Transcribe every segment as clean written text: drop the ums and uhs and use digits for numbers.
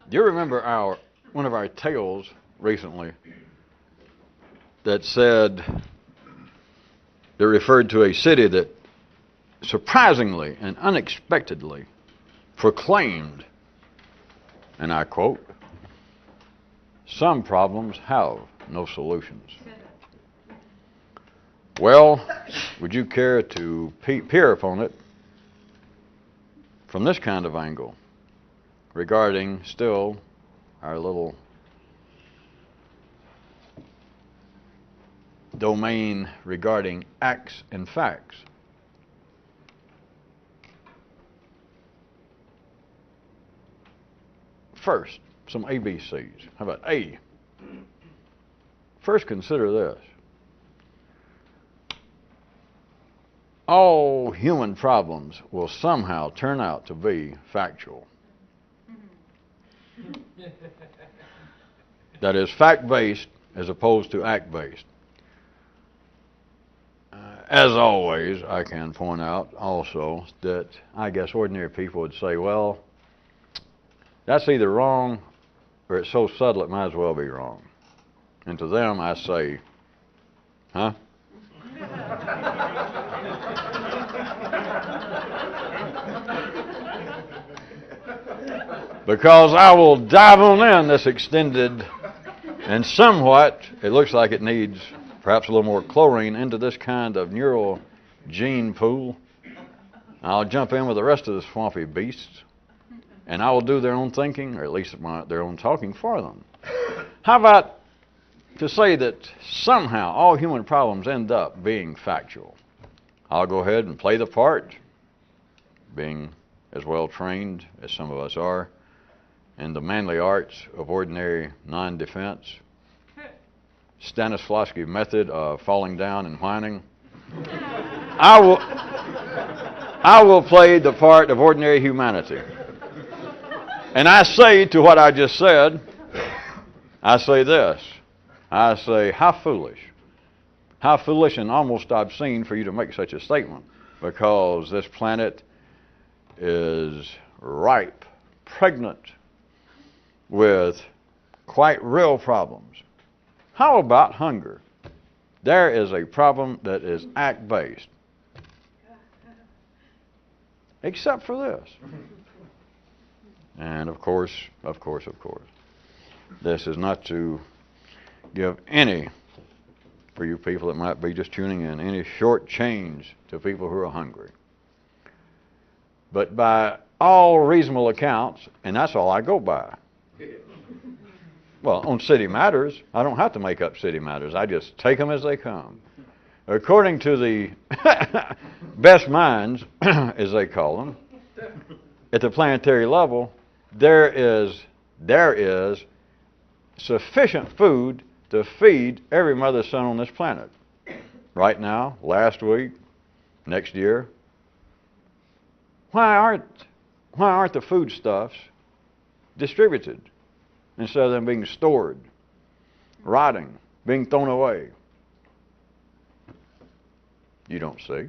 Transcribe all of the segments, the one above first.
Do you remember one of our tales recently that said, that referred to a city that surprisingly and unexpectedly proclaimed, and I quote, "Some problems have no solutions." Well, would you care to peer upon it from this kind of angle regarding still our little domain regarding acts and facts? First, some ABCs. How about A? First, consider this. All human problems will somehow turn out to be factual. That is, fact-based as opposed to act-based. As always, I can point out also that I guess ordinary people would say, well, that's either wrong or it's so subtle it might as well be wrong. And to them I say, huh? Because I will dive on in this extended and somewhat, it looks like it needs perhaps a little more chlorine into this kind of neural gene pool. I'll jump in with the rest of the swampy beasts, and I will do their own thinking, or at least their own talking for them. How about to say that somehow all human problems end up being factual? I'll go ahead and play the part, being as well trained as some of us are in the manly arts of ordinary non-defense, Stanislavski method of falling down and whining. I will play the part of ordinary humanity. And I say to what I just said, I say this. I say, how foolish. How foolish and almost obscene for you to make such a statement, because this planet is ripe, pregnant with quite real problems. How about hunger? There is a problem that is act-based. Except for this. And of course, this is not to give any, for you people that might be just tuning in, any short change to people who are hungry. But by all reasonable accounts, and that's all I go by. Well, on city matters, I don't have to make up city matters. I just take them as they come. According to the best minds, as they call them, at the planetary level, there is sufficient food to feed every mother's son on this planet. Right now, last week, next year. Why aren't the foodstuffs distributed instead of them being stored, rotting, being thrown away? You don't see.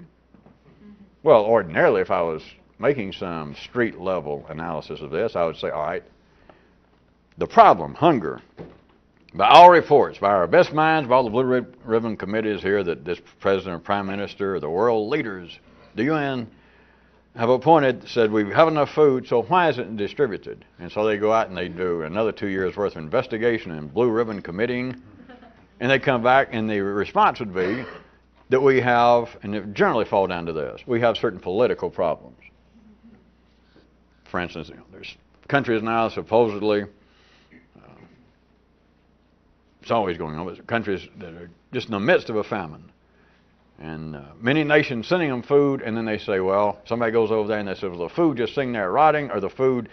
Well, ordinarily, if I was making some street-level analysis of this, I would say, all right, the problem, hunger, by all reports, by our best minds, by all the blue ribbon committees here that this president or prime minister or the world leaders, the UN, have appointed, said we have enough food, so why isn't it distributed? And so they go out and they do another 2 years' worth of investigation and blue ribbon committeeing, and they come back and the response would be that we have, and it generally fall down to this, we have certain political problems. For instance, there's countries now supposedly, it's always going on, but countries that are just in the midst of a famine. And many nations sending them food, and then they say, well, somebody goes over there and they say, well, the food just sitting there rotting, or the food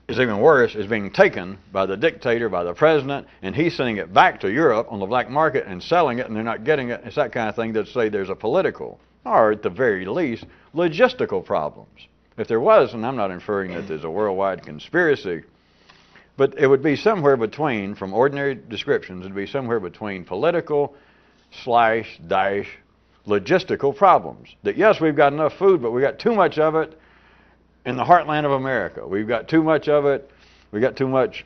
is even worse, is being taken by the dictator, by the president, and he's sending it back to Europe on the black market and selling it, and they're not getting it. It's that kind of thing that say there's a political, or at the very least, logistical problems. If there was, and I'm not inferring that there's a worldwide conspiracy, but it would be somewhere between, from ordinary descriptions, it would be somewhere between political / logistical problems. That yes, we've got enough food, but we've got too much of it in the heartland of America. We've got too much of it We got too much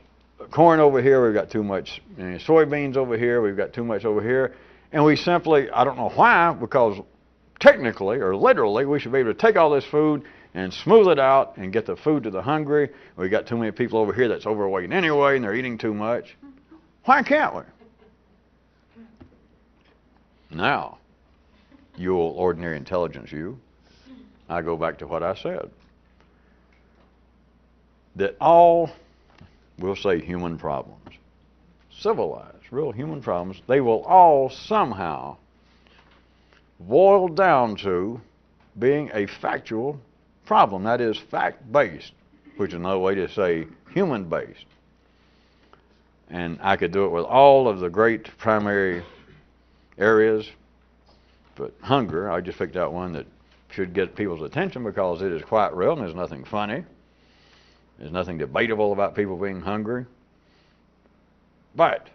corn over here, we've got too much soybeans over here, we've got too much over here, and we simply, I don't know why, because technically or literally we should be able to take all this food and smooth it out and get the food to the hungry. We got too many people over here that's overweight anyway and they're eating too much. Why can't we? Now, you ordinary intelligence, I go back to what I said. That all, we'll say human problems, civilized, real human problems, they will all somehow boil down to being a factual problem. That is fact-based, which is another way to say human-based. And I could do it with all of the great primary areas, but hunger, I just picked out one that should get people's attention because it is quite real and there's nothing funny. There's nothing debatable about people being hungry. But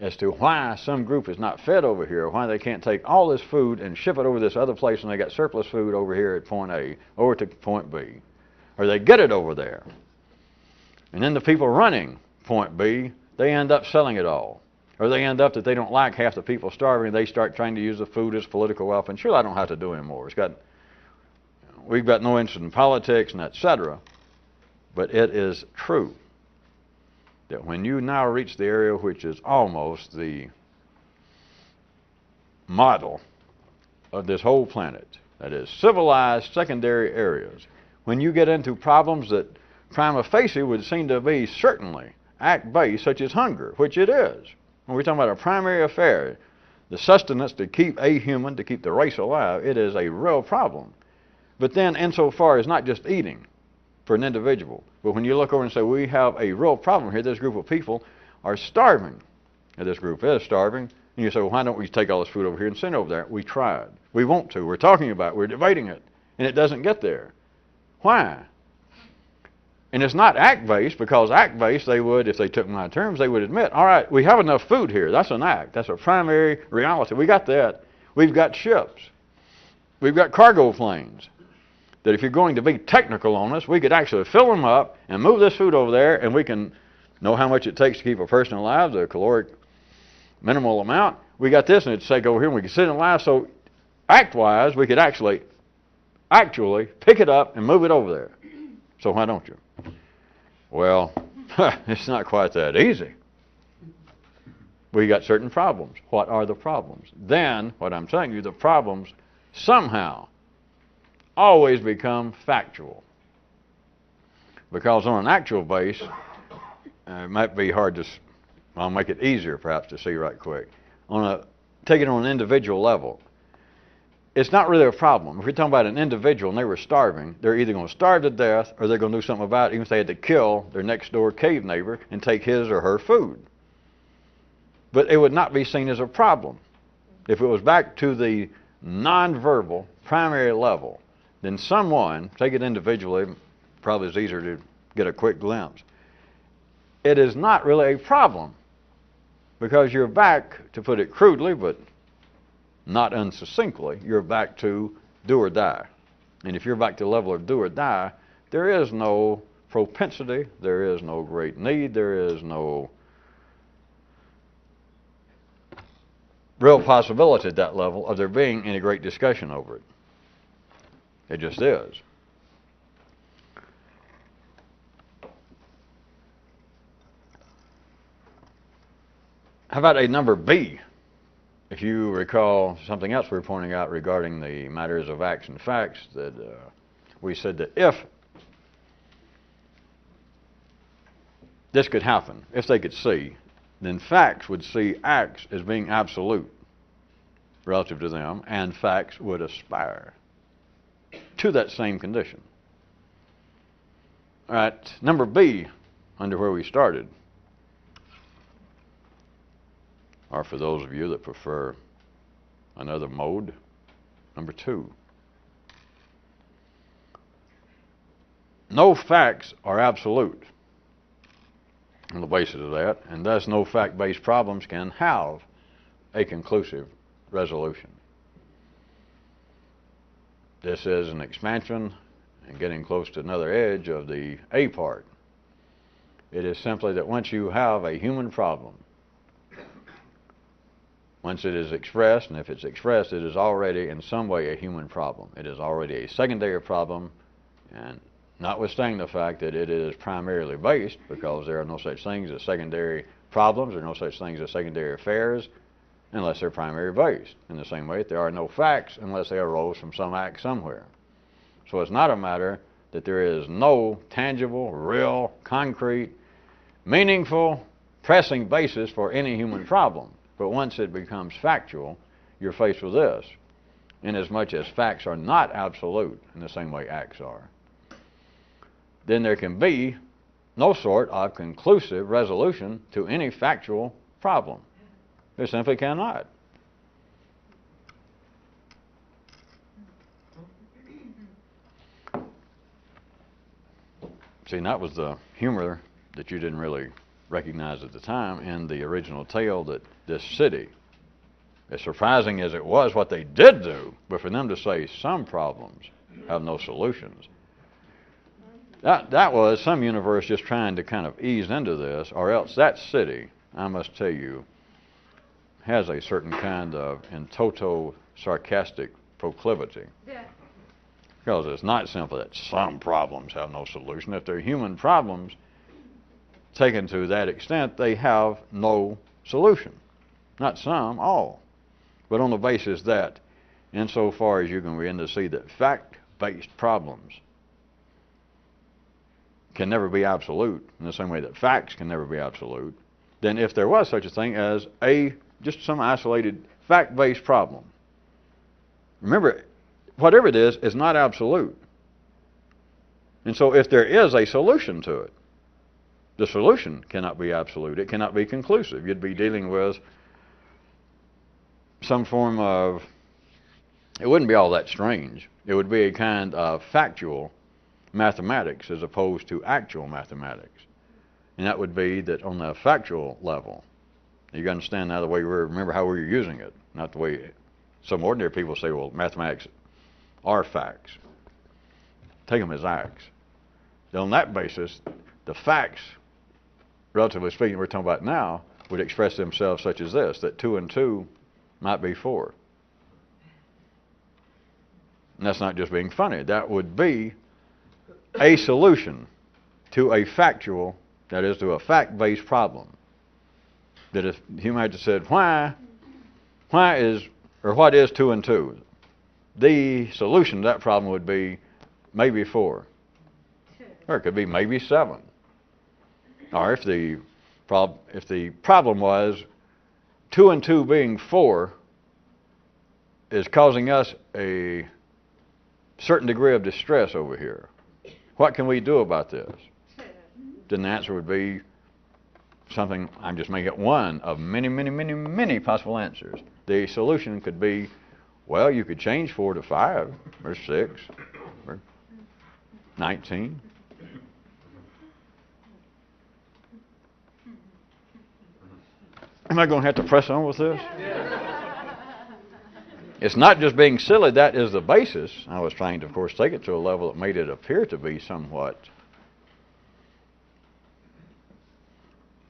as to why some group is not fed over here, why they can't take all this food and ship it over this other place and they got surplus food over here at point A over to point B, or they get it over there. And then the people running point B, they end up selling it all. Or they end up that they don't like half the people starving, they start trying to use the food as political weapon. Sure, I don't have to do anymore. We've got no interest in politics and etc. But it is true that when you now reach the area which is almost the model of this whole planet, that is civilized secondary areas, when you get into problems that prima facie would seem to be certainly act-based, such as hunger, which it is. When we're talking about a primary affair, the sustenance to keep a human, to keep the race alive, it is a real problem. But then insofar as not just eating for an individual, but when you look over and say, we have a real problem here, this group of people are starving, and this group is starving, and you say, well, why don't we take all this food over here and send it over there? We tried. We want to. We're talking about it. We're debating it, and it doesn't get there. Why? And it's not act-based, because act-based, they would, if they took my terms, they would admit, all right, we have enough food here. That's an act. That's a primary reality. We got that. We've got ships. We've got cargo planes. That if you're going to be technical on us, we could actually fill them up and move this food over there, and we can know how much it takes to keep a person alive, the caloric minimal amount. We got this, and it'd take over here, and we can sit in alive. So act-wise, we could actually pick it up and move it over there. So why don't you? Well, it's not quite that easy. We got certain problems. What are the problems? Then, what I'm telling you, the problems somehow always become factual. Because on an actual base, it might be hard to, I'll make it easier perhaps to see right quick. Take it on an individual level. It's not really a problem. If you're talking about an individual and they were starving, they're either going to starve to death or they're going to do something about it, even if they had to kill their next door cave neighbor and take his or her food. But it would not be seen as a problem. If it was back to the nonverbal primary level, then someone, take it individually, probably is easier to get a quick glimpse. It is not really a problem because you're back, to put it crudely, but not unsuccinctly, you're back to do or die. And if you're back to the level of do or die, there is no propensity, there is no great need, there is no real possibility at that level of there being any great discussion over it. It just is. How about a number B? If you recall something else we were pointing out regarding the matters of acts and facts, that we said that if this could happen, if they could see, then facts would see acts as being absolute relative to them, and facts would aspire to that same condition. All right, number B, under where we started, or for those of you that prefer another mode, number 2. No facts are absolute on the basis of that, and thus no fact-based problems can have a conclusive resolution. This is an expansion and getting close to another edge of the A part. It is simply that once you have a human problem, once it is expressed, and if it's expressed, it is already in some way a human problem. It is already a secondary problem, and notwithstanding the fact that it is primarily based, because there are no such things as secondary problems, there are no such things as secondary affairs, unless they're primary based. In the same way, there are no facts unless they arose from some act somewhere. So it's not a matter that there is no tangible, real, concrete, meaningful, pressing basis for any human problem. But once it becomes factual, you're faced with this. Inasmuch as facts are not absolute in the same way acts are, then there can be no sort of conclusive resolution to any factual problem. There simply cannot. See, and that was the humor that you didn't really recognize at the time in the original tale, that this city, as surprising as it was what they did do, but for them to say some problems have no solutions, that was some universe just trying to kind of ease into this, or else that city, I must tell you, has a certain kind of in toto sarcastic proclivity. Yeah. Because it's not simply that some problems have no solution. If they're human problems, taken to that extent, they have no solution. Not some, all. But on the basis that, insofar as you can begin to see that fact-based problems can never be absolute, in the same way that facts can never be absolute, then if there was such a thing as just some isolated fact-based problem, remember, whatever it is not absolute. And so if there is a solution to it, the solution cannot be absolute. It cannot be conclusive. You'd be dealing with some form of, it wouldn't be all that strange. It would be a kind of factual mathematics as opposed to actual mathematics. And that would be that on the factual level, you understand now the way remember how we're using it, not the way some ordinary people say, well, mathematics are facts. Take them as acts. Then on that basis, the facts, relatively speaking, we're talking about now, would express themselves such as this, that 2 and 2 might be 4. And that's not just being funny. That would be a solution to a factual, that is, to a fact-based problem. That if you might have said, what is 2 and 2? The solution to that problem would be maybe 4. Or it could be maybe 7. Or if the problem was 2 and 2 being 4 is causing us a certain degree of distress over here, what can we do about this? Then the answer would be something, I'm just making it one of many, many, many, many possible answers. The solution could be, well, you could change 4 to 5, or 6, or 19. Am I going to have to press on with this? It's not just being silly, that is the basis. I was trying to, of course, take it to a level that made it appear to be somewhat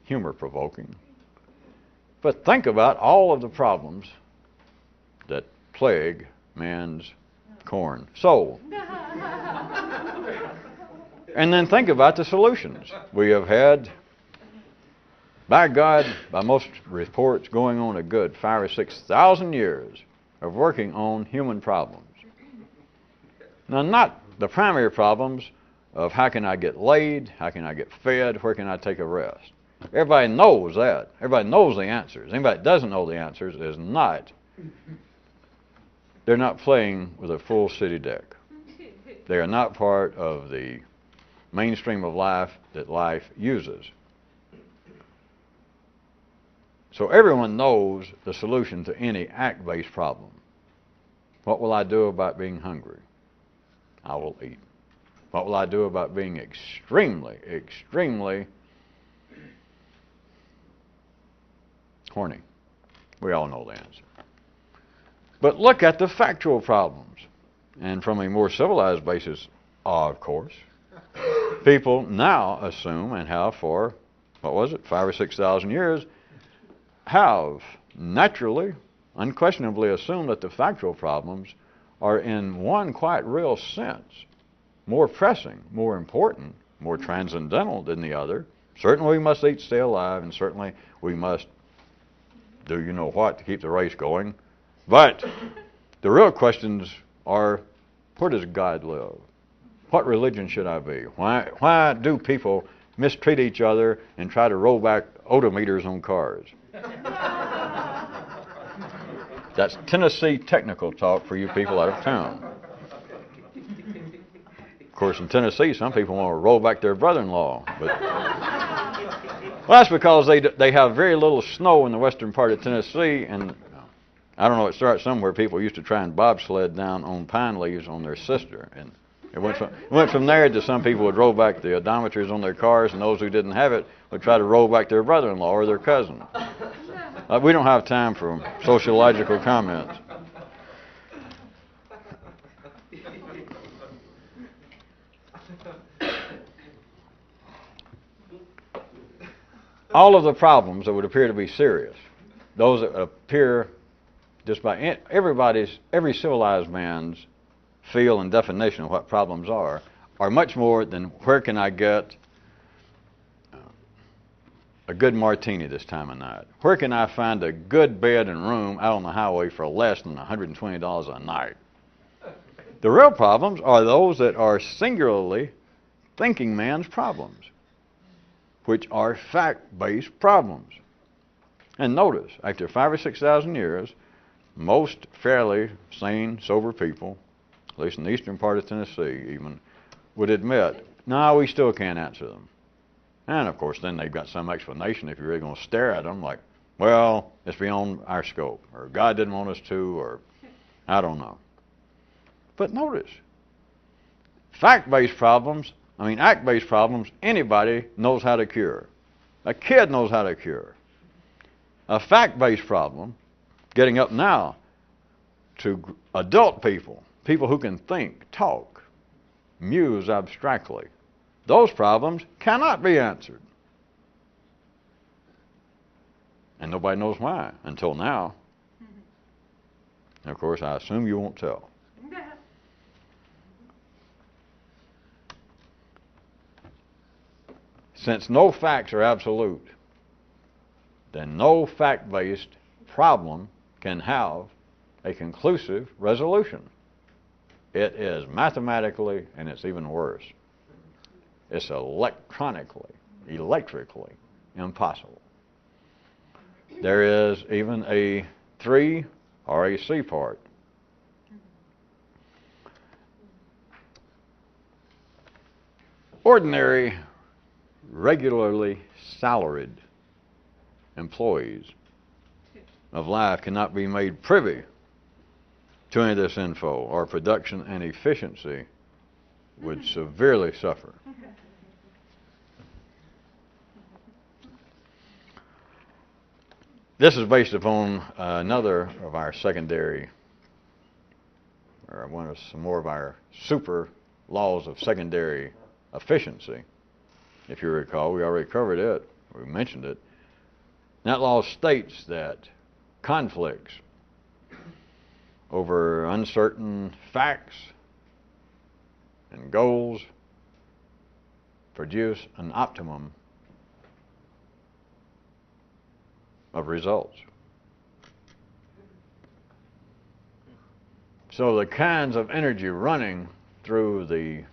humor-provoking. But think about all of the problems that plague man's corn soul. And then think about the solutions. We have had, by God, by most reports, going on a good 5,000 or 6,000 years of working on human problems. Now, not the primary problems of how can I get laid, how can I get fed, where can I take a rest. Everybody knows that. Everybody knows the answers. Anybody that doesn't know the answers is not, they're not playing with a full city deck. They are not part of the mainstream of life that life uses. So everyone knows the solution to any act-based problem. What will I do about being hungry? I will eat. What will I do about being extremely, extremely horny? We all know the answer. But look at the factual problems. And from a more civilized basis, of course, people now assume, and have for, 5,000 or 6,000 years, have naturally, unquestionably assumed that the factual problems are in one quite real sense more pressing, more important, more transcendental than the other. Certainly we must eat, stay alive, and certainly we must do you know what to keep the race going. But the real questions are, where does God live? What religion should I be? Why do people mistreat each other and try to roll back odometers on cars? That's Tennessee technical talk for you people out of town. Of course, in Tennessee, some people want to roll back their brother-in-law. But well, that's because they have very little snow in the western part of Tennessee, and I don't know, it starts somewhere. People used to try and bobsled down on pine leaves on their sister, and it went from there to some people would roll back the odometers on their cars, and those who didn't have it would try to roll back their brother-in-law or their cousin. We don't have time for sociological comments. All of the problems that would appear to be serious, those that appear just by every civilized man's feel and definition of what problems are much more than where can I get a good martini this time of night? Where can I find a good bed and room out on the highway for less than $120 a night? The real problems are those that are singularly thinking man's problems, which are fact-based problems. And notice, after 5,000 or 6,000 years, most fairly sane, sober people, at least in the eastern part of Tennessee even, would admit, no, we still can't answer them. And of course, then they've got some explanation if you're really going to stare at them, like, well, it's beyond our scope, or God didn't want us to, or I don't know. But notice, fact-based problems, act-based problems, anybody knows how to cure. A kid knows how to cure. A fact-based problem, getting up now to adult people, people who can think, talk, muse abstractly, those problems cannot be answered. And nobody knows why until now. And of course, I assume you won't tell. Since no facts are absolute, then no fact-based problem can have a conclusive resolution. It is mathematically, and it's even worse, it's electrically impossible. There is even a 3 or a C part. Ordinary, regularly salaried employees of life cannot be made privy to any of this info, or production and efficiency would severely suffer. This is based upon another of our secondary, or some more of our super laws of secondary efficiency. If you recall, we already covered it, we mentioned it. That law states that conflicts over uncertain facts and goals produce an optimum of results. So the kinds of energy running through the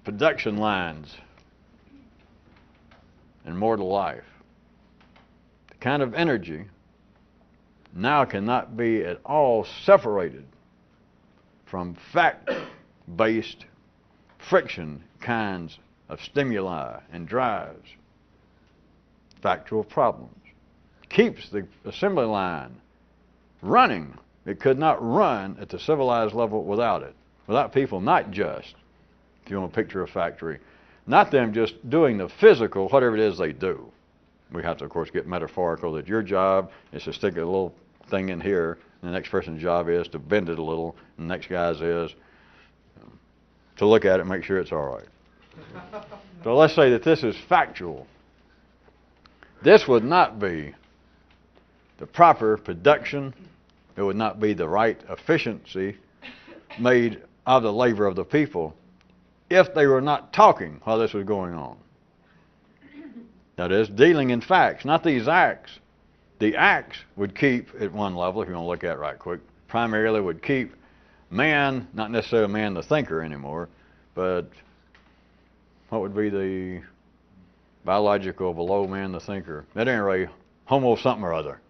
production lines in mortal life, the kind of energy now cannot be at all separated from fact-based friction kinds of stimuli and drives, factual problems. Keeps the assembly line running. It could not run at the civilized level without it, without people not just, if you want to picture a factory, not them just doing the physical, whatever it is they do. We have to, of course, get metaphorical that your job is to stick a little thing in here, and the next person's job is to bend it a little, and the next guy's is to look at it and make sure it's all right. So let's say that this is factual. This would not be the proper production. It would not be the right efficiency made of the labor of the people if they were not talking while this was going on. That is, dealing in facts, not these acts. The acts would keep, at one level, if you want to look at it right quick, primarily would keep man, not necessarily man the thinker anymore, but what would be the biological below man the thinker? At any rate, homo something or other.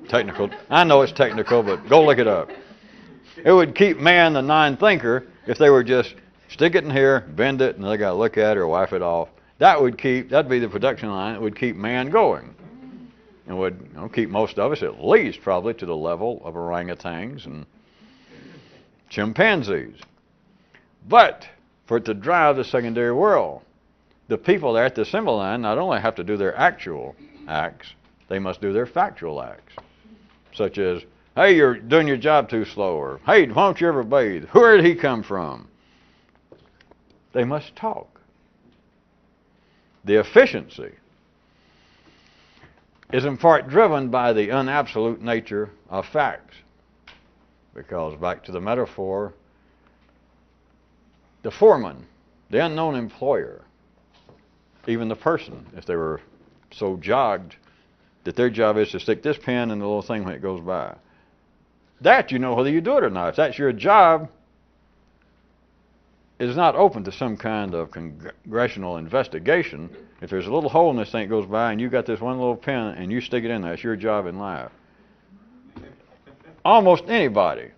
Technical. I know it's technical, but go look it up. It would keep man the non-thinker if they were just stick it in here, bend it, and they got to look at it or wipe it off. That'd be the production line that would keep man going. And would keep most of us at least probably to the level of orangutans and chimpanzees. But for it to drive the secondary world, the people there at the assembly line not only have to do their actual acts, they must do their factual acts. Such as, hey, you're doing your job too slow, or hey, why don't you ever bathe? Where did he come from? They must talk. The efficiency is in part driven by the unabsolute nature of facts. Because back to the metaphor, the foreman, the unknown employer, even the person, if they were so jogged that their job is to stick this pen in the little thing when it goes by. That you know whether you do it or not. If that's your job, it is not open to some kind of congressional investigation. If there's a little hole in this thing that goes by and you got this one little pen and you stick it in there, it's your job in life. Almost anybody.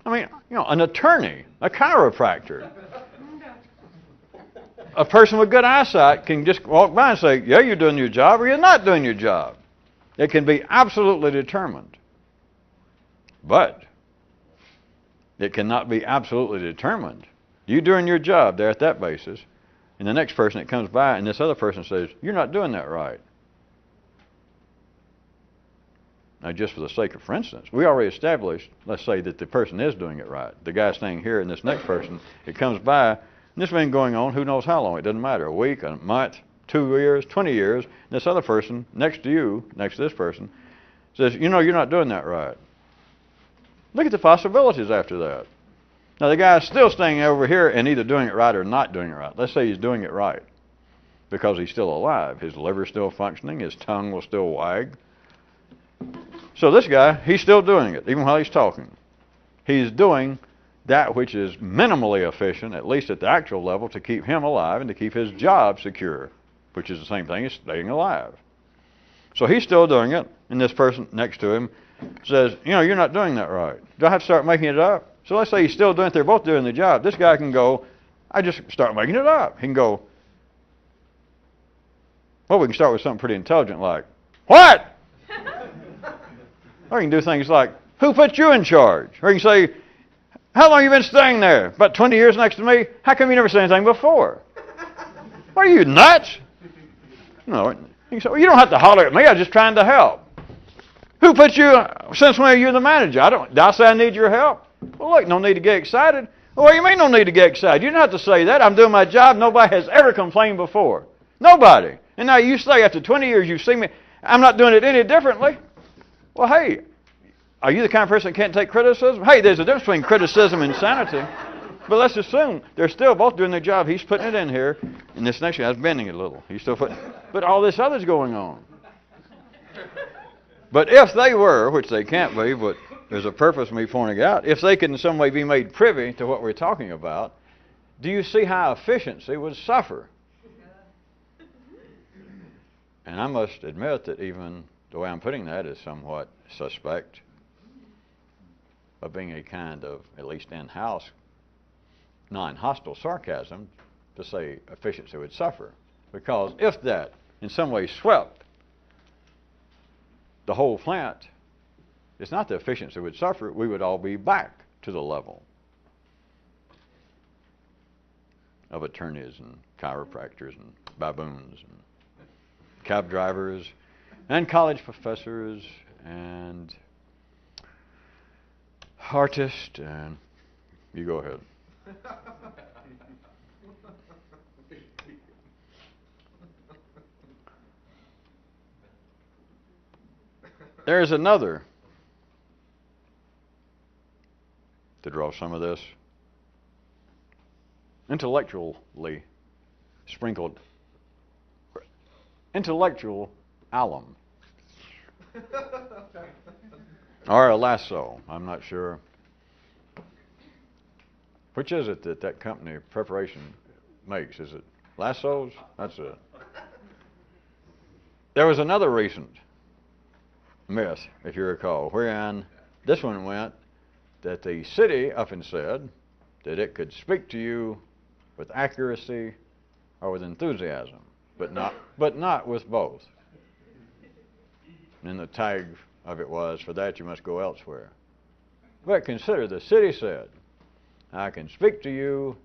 I mean, an attorney, a chiropractor, a person with good eyesight can just walk by and say, yeah, you're doing your job or you're not doing your job. It can be absolutely determined. But it cannot be absolutely determined. You doing your job there at that basis, and the next person that comes by and this other person says, you're not doing that right. Now, just for the sake of, for instance, we already established, let's say that the person is doing it right. The guy staying here and this next person, it comes by, and this has been going on who knows how long. It doesn't matter, a week, a month, 2 years, 20 years. And this other person next to you, next to this person, says, you're not doing that right. Look at the possibilities after that. Now, the guy's still staying over here and either doing it right or not doing it right. Let's say he's doing it right because he's still alive. His liver's still functioning. His tongue will still wag. So this guy, he's still doing it, even while he's talking. He's doing that which is minimally efficient, at least at the actual level, to keep him alive and to keep his job secure, which is the same thing as staying alive. So he's still doing it, and this person next to him says, you're not doing that right. Do I have to start making it up? So let's say he's still doing it. They're both doing the job. This guy can go, I just start making it up. He can go, well, we can start with something pretty intelligent like, what? Or you can do things like, who put you in charge? Or you can say, how long have you been staying there? About 20 years next to me? How come you never said anything before? Are you nuts? No. You can say, well, you don't have to holler at me. I'm just trying to help. Who put you, since when are you the manager? Did I say I need your help? Well, look, no need to get excited. Well, what do you mean no need to get excited? You don't have to say that. I'm doing my job. Nobody has ever complained before. Nobody. And now you say after 20 years you see me, I'm not doing it any differently. Well, hey, are you the kind of person that can't take criticism? Hey, there's a difference between criticism and sanity. But let's assume they're still both doing their job. He's putting it in here, and this next guy's bending it a little. He's still putting, but all this other's going on. But if they were, which they can't be, but there's a purpose in me pointing it out, if they could in some way be made privy to what we're talking about, do you see how efficiency would suffer? And I must admit that even the way I'm putting that is somewhat suspect of being a kind of, at least in-house, non-hostile sarcasm to say efficiency would suffer. Because if that in some way swept the whole plant, it's not the efficiency would suffer, we would all be back to the level of attorneys and chiropractors and baboons and cab drivers and college professors and artists and you go ahead. There's another to draw some of this intellectually sprinkled intellectual alum or a lasso. I'm not sure. Which is it that company preparation makes? Is it lassos? That's it. There was another recent myth, if you recall, wherein this one went that the city up and said that it could speak to you with accuracy or with enthusiasm, but not with both. And the tag of it was, for that you must go elsewhere. But consider, the city said, I can speak to you.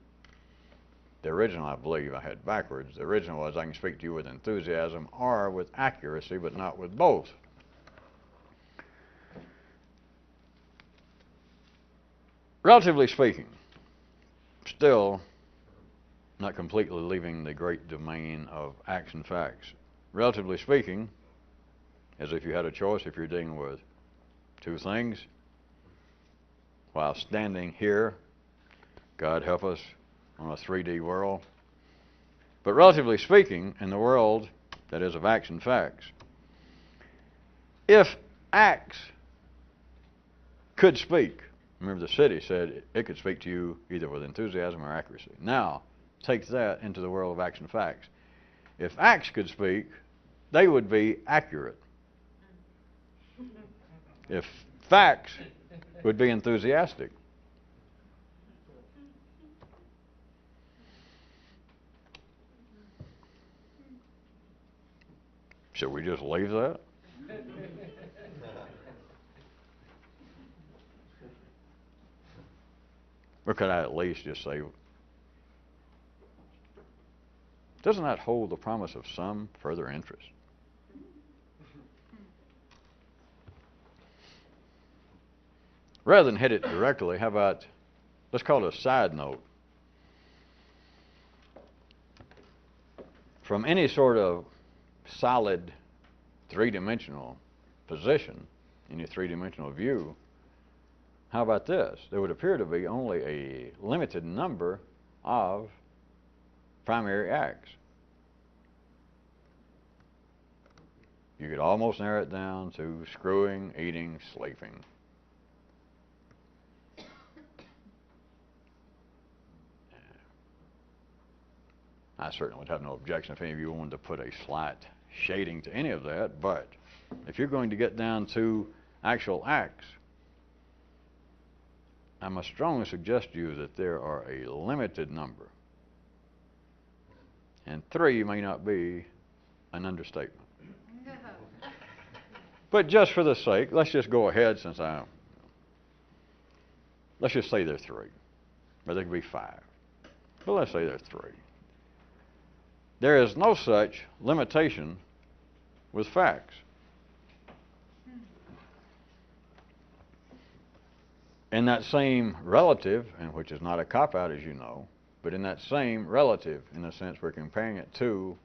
The original, I believe, I had backwards. The original was, I can speak to you with enthusiasm or with accuracy, but not with both. Relatively speaking, still not completely leaving the great domain of acts and facts. Relatively speaking, as if you had a choice, if you're dealing with two things, while standing here, God help us, on a 3D world. But relatively speaking, in the world that is of acts and facts, if acts could speak, remember the city said it could speak to you either with enthusiasm or accuracy. Now, take that into the world of acts and facts. If acts could speak, they would be accurate. If facts would be enthusiastic. Should we just leave that? Or could I at least just say, doesn't that hold the promise of some further interest? Rather than hit it directly, how about, let's call it a side note. From any sort of solid three-dimensional position in your three-dimensional view, how about this? There would appear to be only a limited number of primary acts. You could almost narrow it down to screwing, eating, sleeping. I certainly would have no objection if any of you wanted to put a slight shading to any of that, but if you're going to get down to actual acts, I must strongly suggest to you that there are a limited number. And 3 may not be an understatement. But just for the sake, let's just go ahead let's just say there are 3. Or there could be 5. But let's say there are 3. There is no such limitation with facts. In that same relative, and which is not a cop-out as you know, but in that same relative, in a sense we're comparing it to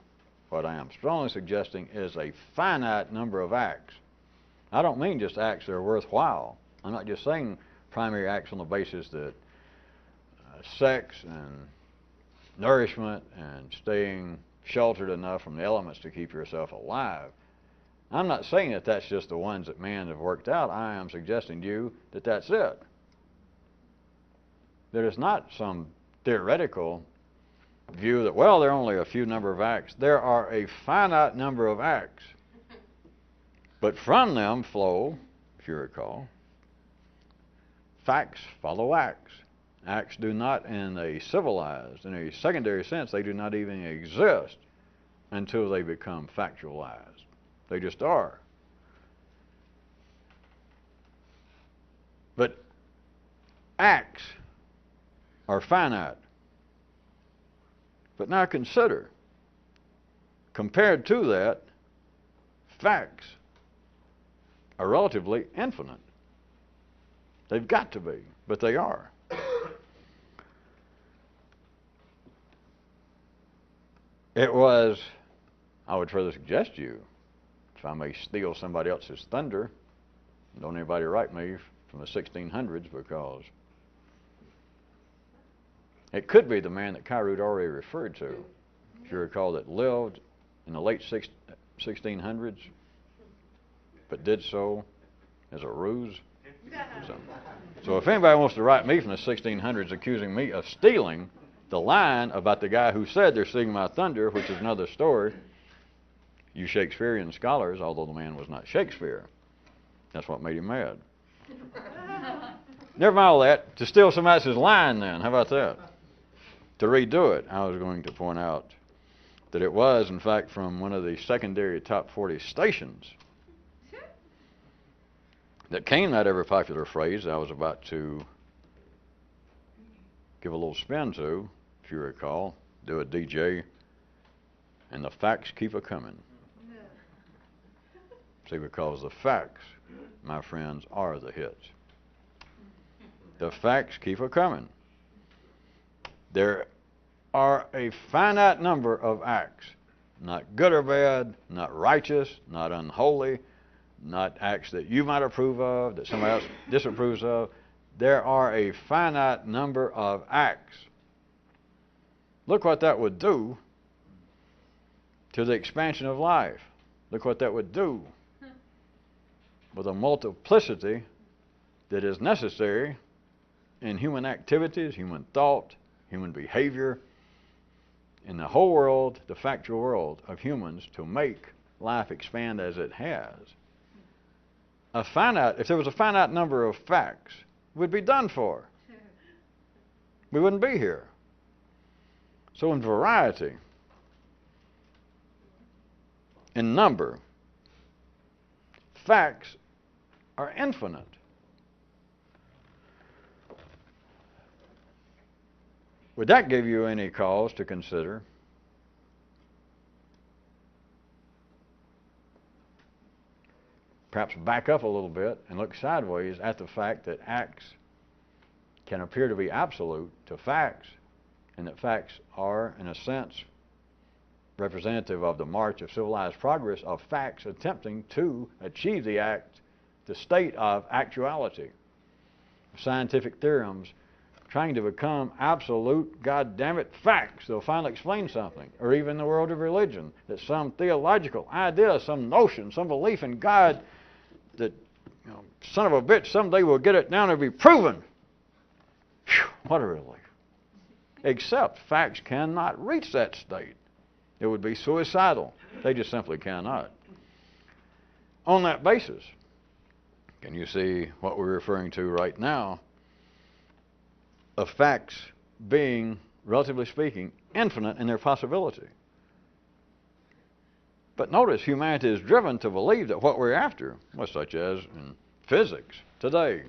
what I am strongly suggesting is a finite number of acts. I don't mean just acts that are worthwhile. I'm not just saying primary acts on the basis that sex and nourishment and staying sheltered enough from the elements to keep yourself alive. I'm not saying that that's just the ones that man have worked out. I am suggesting to you that that's it. There is not some theoretical view that, well, there are only a few number of acts. There are a finite number of acts. But from them flow, if you recall, facts follow acts. Acts do not, in a civilized, in a secondary sense, they do not even exist until they become factualized. They just are. But acts are finite. But now consider, compared to that, facts are relatively infinite. They've got to be, but they are. It was, I would further suggest to you, if I may steal somebody else's thunder, Don't anybody write me from the 1600s, because it could be the man that Kyroots already referred to, if you recall, that lived in the late 1600s, but did so as a ruse. So if anybody wants to write me from the 1600s accusing me of stealing the line about the guy who said they're stealing my thunder, which is another story, you Shakespearean scholars, although the man was not Shakespeare, that's what made him mad. Never mind all that. To steal somebody else's line, then, how about that? To redo it, I was going to point out that it was, in fact, from one of the secondary top 40 stations that came that ever popular phrase I was about to give a little spin to, if you recall, do a DJ, and the facts keep a-coming. See, because the facts, my friends, are the hits. The facts keep a-coming. There are a finite number of acts, not good or bad, not righteous, not unholy, not acts that you might approve of, that somebody else disapproves of. There are a finite number of acts. Look what that would do to the expansion of life. Look what that would do with a multiplicity that is necessary in human activities, human thought, human behavior, in the whole world, the factual world of humans, to make life expand as it has. If there was a finite number of facts, we'd be done for. We wouldn't be here. So in variety, in number, facts are infinite. Would that give you any cause to consider perhaps back up a little bit and look sideways at the fact that acts can appear to be absolute to facts, and that facts are, in a sense, representative of the march of civilized progress of facts attempting to achieve the state of actuality, scientific theorems trying to become absolute, goddammit, facts. They'll finally explain something. Or even in the world of religion, that some theological idea, some notion, some belief in God, that, son of a bitch, someday we'll get it down and be proven. Whew, what a relief. Except facts cannot reach that state. It would be suicidal. They just simply cannot. On that basis, can you see what we're referring to right now of facts being, relatively speaking, infinite in their possibility? But notice, humanity is driven to believe that what we're after, such as in physics today,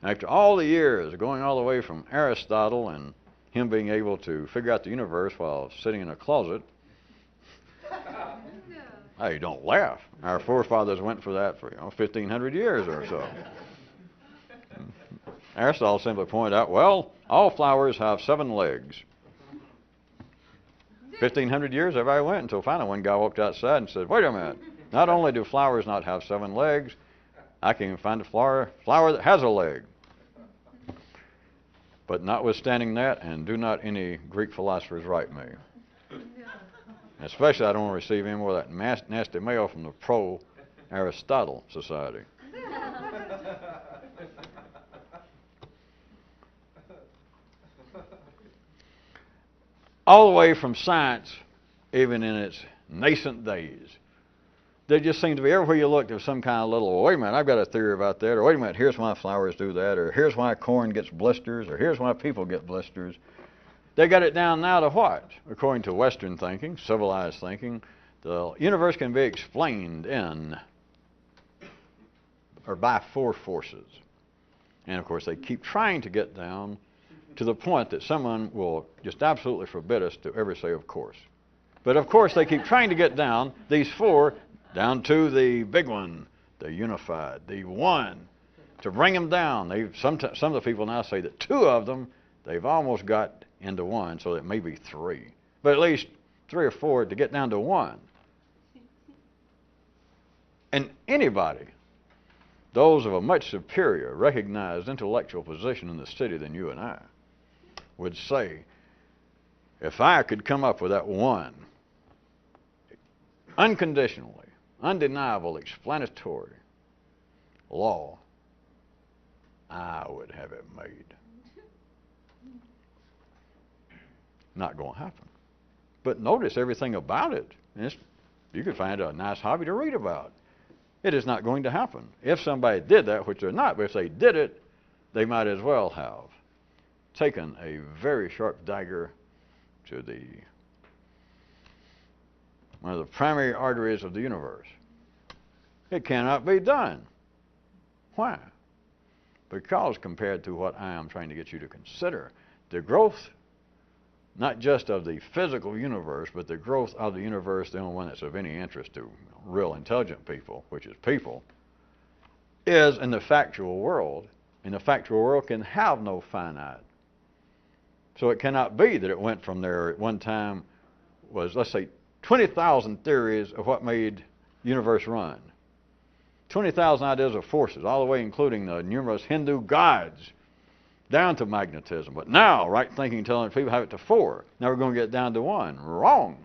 after all the years going all the way from Aristotle and him being able to figure out the universe while sitting in a closet. Hey, don't laugh. Our forefathers went for that for 1,500 years or so. Aristotle simply pointed out, well, all flowers have 7 legs. 1,500 years everybody went until finally one guy walked outside and said, wait a minute, not only do flowers not have 7 legs, I can even find a flower that has a leg. But notwithstanding that, and do not any Greek philosophers write me. Especially I don't want to receive any more of that nasty mail from the pro-Aristotle Society. All the way from science, even in its nascent days, there just seems to be, everywhere you look, there's some kind of little, wait a minute, I've got a theory about that, or wait a minute, here's why flowers do that, or here's why corn gets blisters, or here's why people get blisters. They got it down now to what? According to Western thinking, civilized thinking, the universe can be explained in or by 4 forces. And of course, they keep trying to get down to the point that someone will just absolutely forbid us to ever say of course. But of course, they keep trying to get down these 4 down to the big one, the unified, the one, to bring them down. Some of the people now say that 2 of them, they've almost got into 1, so it may be 3. But at least 3 or 4 to get down to 1. And anybody those of a much superior, recognized intellectual position in the city than you and I would say, if I could come up with that one unconditionally, undeniable, explanatory law, I would have it made. Not going to happen. But notice everything about it. You could find a nice hobby to read about. It is not going to happen. If somebody did that, which they're not, but if they did it, they might as well have taken a very sharp dagger to one of the primary arteries of the universe. It cannot be done. Why? Because compared to what I am trying to get you to consider, the growth, not just of the physical universe, but the growth of the universe, the only one that's of any interest to real intelligent people, which is people, is in the factual world. And the factual world can have no finite. So it cannot be that it went from there at one time was, let's say, 20,000 theories of what made the universe run. 20,000 ideas of forces, all the way including the numerous Hindu gods, down to magnetism. But now, right thinking telling people have it to 4. Now we're going to get down to 1. Wrong.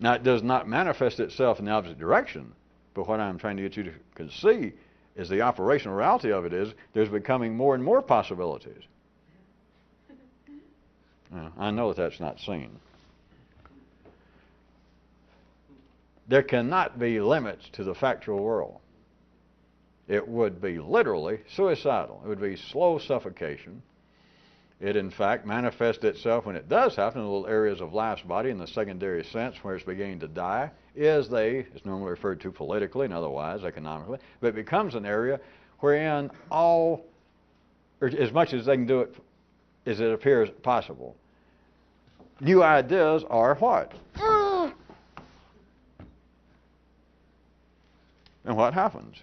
Now it does not manifest itself in the opposite direction, but what I'm trying to get you to see is the operational reality of it is there's becoming more and more possibilities. I know that that's not seen. There cannot be limits to the factual world. It would be literally suicidal. It would be slow suffocation. It, in fact, manifests itself when it does happen in little areas of life's body in the secondary sense where it's beginning to die, it's normally referred to politically and otherwise, economically, but it becomes an area wherein or as much as they can do it as it appears possible, new ideas are what? And what happens?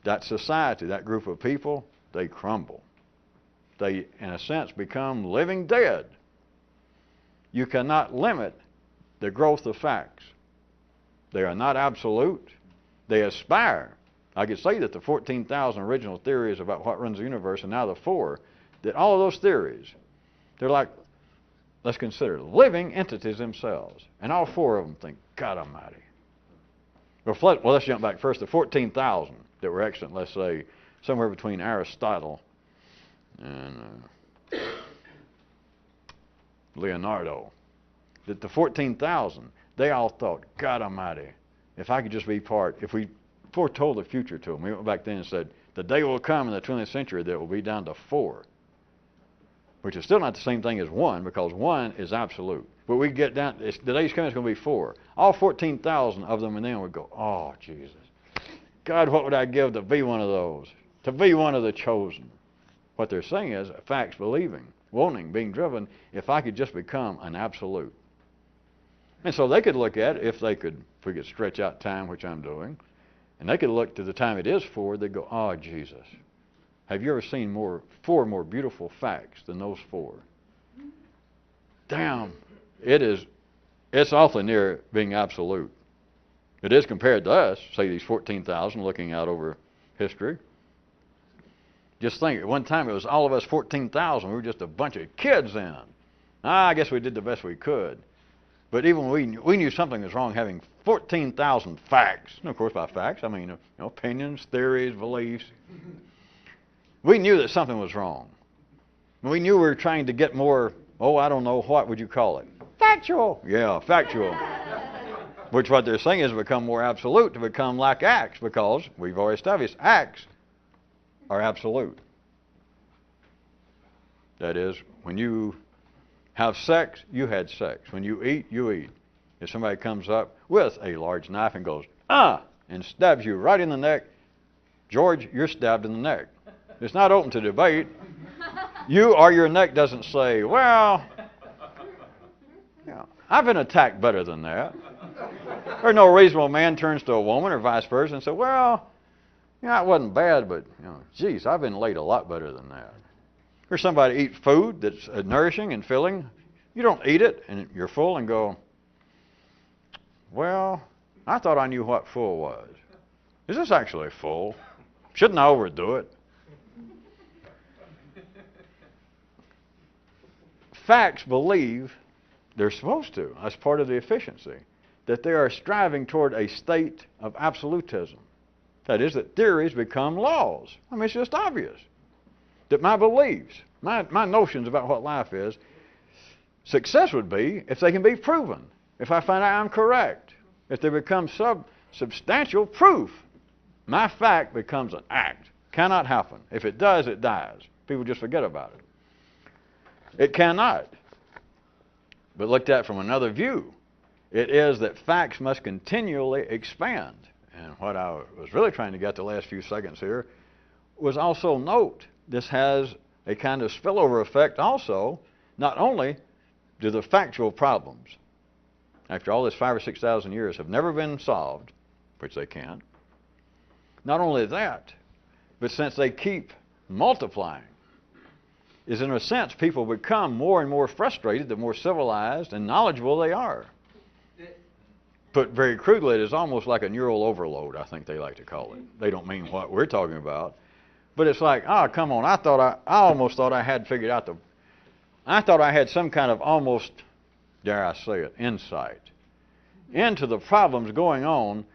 That society, that group of people, they crumble. They, in a sense, become living dead. You cannot limit the growth of facts. They are not absolute. They aspire. I could say that the 14,000 original theories about what runs the universe and now the 4, that all of those theories, they're like, let's consider, living entities themselves. And all 4 of them think, God Almighty. Well, let's jump back first. The 14,000 that were extant, let's say, somewhere between Aristotle and Leonardo, that the 14,000, they all thought, God Almighty, if I could just be part, if we foretold the future to them, we went back then and said, the day will come in the 20th century that it will be down to 4, which is still not the same thing as 1, because 1 is absolute. But we get down, the day's coming, it's going to be 4. All 14,000 of them, and then would go, oh, Jesus. God, what would I give to be one of those? To be one of the chosen. What they're saying is, facts believing, wanting, being driven, if I could just become an absolute. And so they could look at it, if we could stretch out time, which I'm doing, and they could look to the time it is 4, they'd go, oh, Jesus. Have you ever seen 4 more beautiful facts than those 4? Damn, it's awfully near being absolute. It is compared to us, say these 14,000 looking out over history. Just think, at one time it was all of us 14,000. We were just a bunch of kids then. I guess we did the best we could. But even we knew something was wrong having 14,000 facts. And of course, by facts, I mean opinions, theories, beliefs. We knew that something was wrong. We knew we were trying to get more, I don't know, what would you call it? Factual. Yeah, factual. Which what they're saying is become more absolute, to become like acts, because we've already established acts are absolute. That is, when you have sex, you had sex. When you eat, you eat. If somebody comes up with a large knife and goes, and stabs you right in the neck, George, you're stabbed in the neck. It's not open to debate. You or your neck doesn't say, well, I've been attacked better than that. Or no reasonable man turns to a woman or vice versa and says, well, it wasn't bad, but, geez, I've been laid a lot better than that. Or somebody eats food that's nourishing and filling. You don't eat it and you're full and go, well, I thought I knew what full was. Is this actually full? Shouldn't I overdo it? Facts believe they're supposed to, as part of the efficiency, that they are striving toward a state of absolutism. That is, that theories become laws. I mean, it's just obvious that my beliefs, my notions about what life is, success would be if they can be proven. If I find out I'm correct, if they become substantial proof, my fact becomes an act. Cannot happen. If it does, it dies. People just forget about it. It cannot. But looked at from another view, it is that facts must continually expand. And what I was really trying to get the last few seconds here was also note this has a kind of spillover effect also. Not only do the factual problems, after all this 5,000 or 6,000 years, have never been solved, which they can't, not only that, but since they keep multiplying, is in a sense people become more and more frustrated the more civilized and knowledgeable they are. Put very crudely, it is almost like a neural overload, I think they like to call it. They don't mean what we're talking about. But it's like, oh, come on, I almost thought I had figured out I thought I had some kind of almost, dare I say it, insight into the problems going on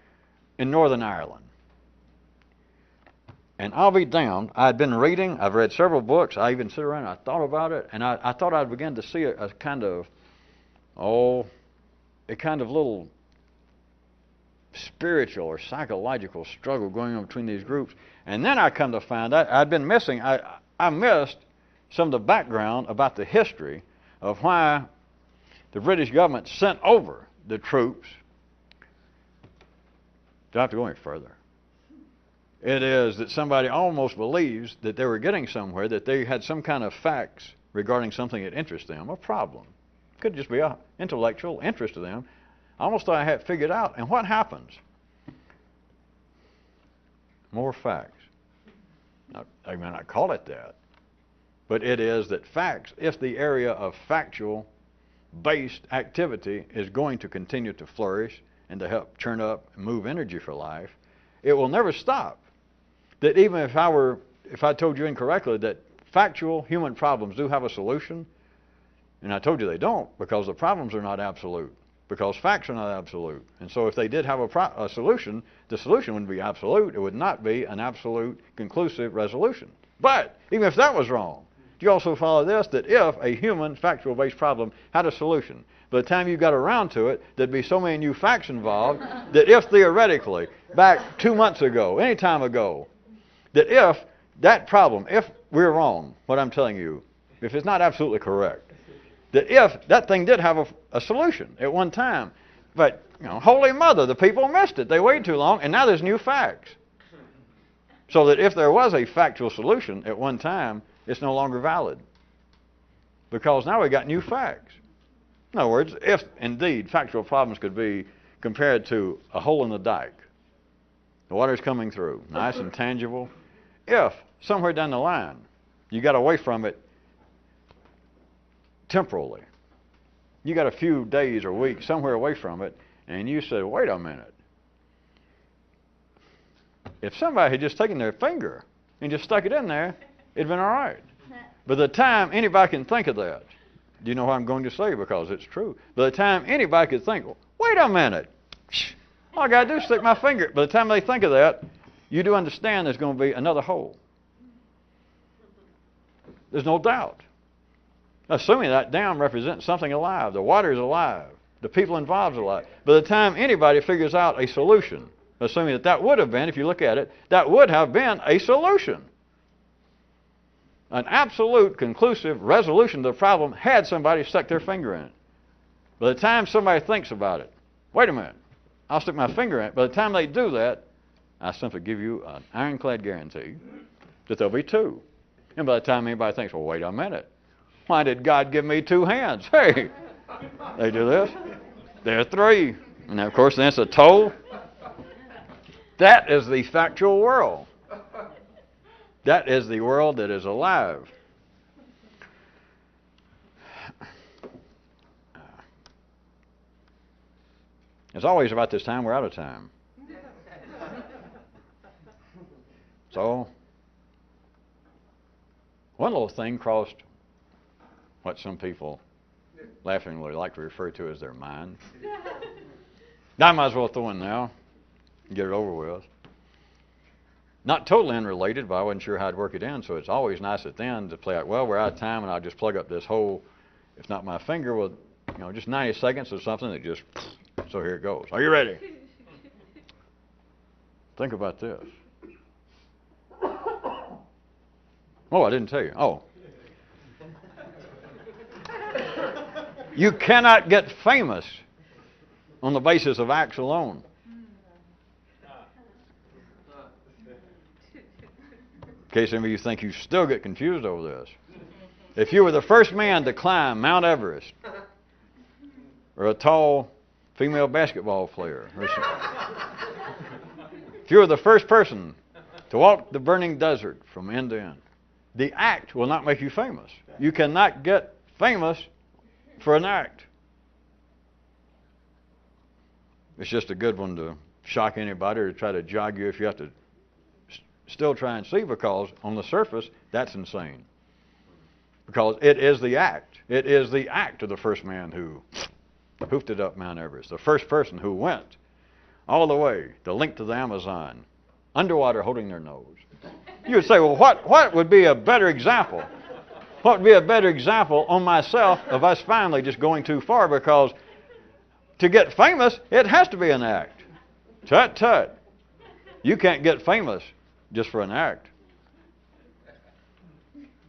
in Northern Ireland. And I'll be damned, I've read several books, I even sit around and I thought about it, and I thought I'd begin to see a kind of little spiritual or psychological struggle going on between these groups. And then I come to find out I missed some of the background about the history of why the British government sent over the troops. Don't have to go any further. It is that somebody almost believes that they were getting somewhere, that they had some kind of facts regarding something that interests them, a problem. Could just be an intellectual interest to them. I almost thought I had figured out. And what happens? More facts. Now, I may not call it that, but it is that facts, if the area of factual-based activity is going to continue to flourish and to help churn up and move energy for life, it will never stop. That even if I told you incorrectly that factual human problems do have a solution, and I told you they don't, because the problems are not absolute, because facts are not absolute. And so if they did have a solution, the solution wouldn't be absolute. It would not be an absolute conclusive resolution. But even if that was wrong, do you also follow this, that if a human factual-based problem had a solution, by the time you got around to it, there'd be so many new facts involved that if theoretically, back 2 months ago, any time ago, that if that problem, if we're wrong, what I'm telling you, if it's not absolutely correct, that if that thing did have a solution at one time, but, Holy Mother, the people missed it. They waited too long, and now there's new facts. So that if there was a factual solution at one time, it's no longer valid. Because now we got new facts. In other words, if indeed factual problems could be compared to a hole in the dike, the water's coming through, nice and tangible. If somewhere down the line you got away from it temporally, you got a few days or weeks somewhere away from it, and you said, wait a minute. If somebody had just taken their finger and just stuck it in there, it'd been all right. By the time anybody can think of that, do you know what I'm going to say? Because it's true. By the time anybody could think, wait a minute. All I got to do is stick my finger. By the time they think of that, you do understand there's going to be another hole. There's no doubt. Assuming that dam represents something alive. The water is alive. The people involved are alive. By the time anybody figures out a solution, assuming that would have been, if you look at it, that would have been a solution. An absolute, conclusive resolution to the problem had somebody stuck their finger in it. By the time somebody thinks about it, wait a minute, I'll stick my finger in it. By the time they do that, I simply give you an ironclad guarantee that there'll be two. And by the time anybody thinks, well, wait a minute, why did God give me two hands? Hey, they do this. There are three. And of course, that's a toe. That is the factual world. That is the world that is alive. It's always about this time we're out of time. So, one little thing crossed what some people laughingly like to refer to as their mind. Now I might as well throw in now and get it over with. Not totally unrelated, but I wasn't sure how to work it in, so it's always nice at the end to play out, well, we're out of time, and I'll just plug up this hole, if not my finger, with just 90 seconds or something that just, so here it goes. Are you ready? Think about this. Oh, I didn't tell you. Oh. You cannot get famous on the basis of acts alone. In case any of you think you still get confused over this. If you were the first man to climb Mount Everest, or a tall female basketball player, if you were the first person to walk the burning desert from end to end, the act will not make you famous. You cannot get famous for an act. It's just a good one to shock anybody or to try to jog you if you have to still try and see, because on the surface, that's insane. Because it is the act. It is the act of the first man who hoofed it up Mount Everest. The first person who went all the way, the length of the Amazon, underwater holding their nose. You would say, well, what would be a better example? What would be a better example on myself of us finally just going too far? Because to get famous, it has to be an act. Tut, tut. You can't get famous just for an act.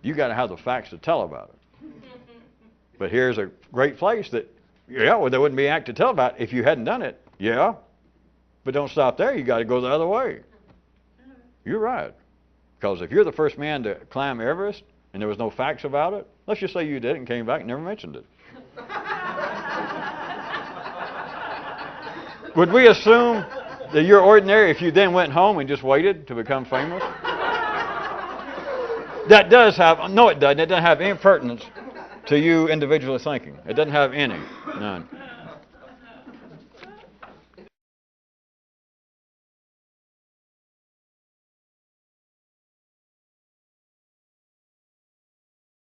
You got to have the facts to tell about it. But here's a great place that, yeah, well, there wouldn't be an act to tell about if you hadn't done it. Yeah. But don't stop there. You got to go the other way. You're right. Because if you're the first man to climb Everest and there was no facts about it, let's just say you did and came back and never mentioned it. Would we assume that you're ordinary if you then went home and just waited to become famous? That does have, no it doesn't. It doesn't have any pertinence to you individually thinking. It doesn't have any, none.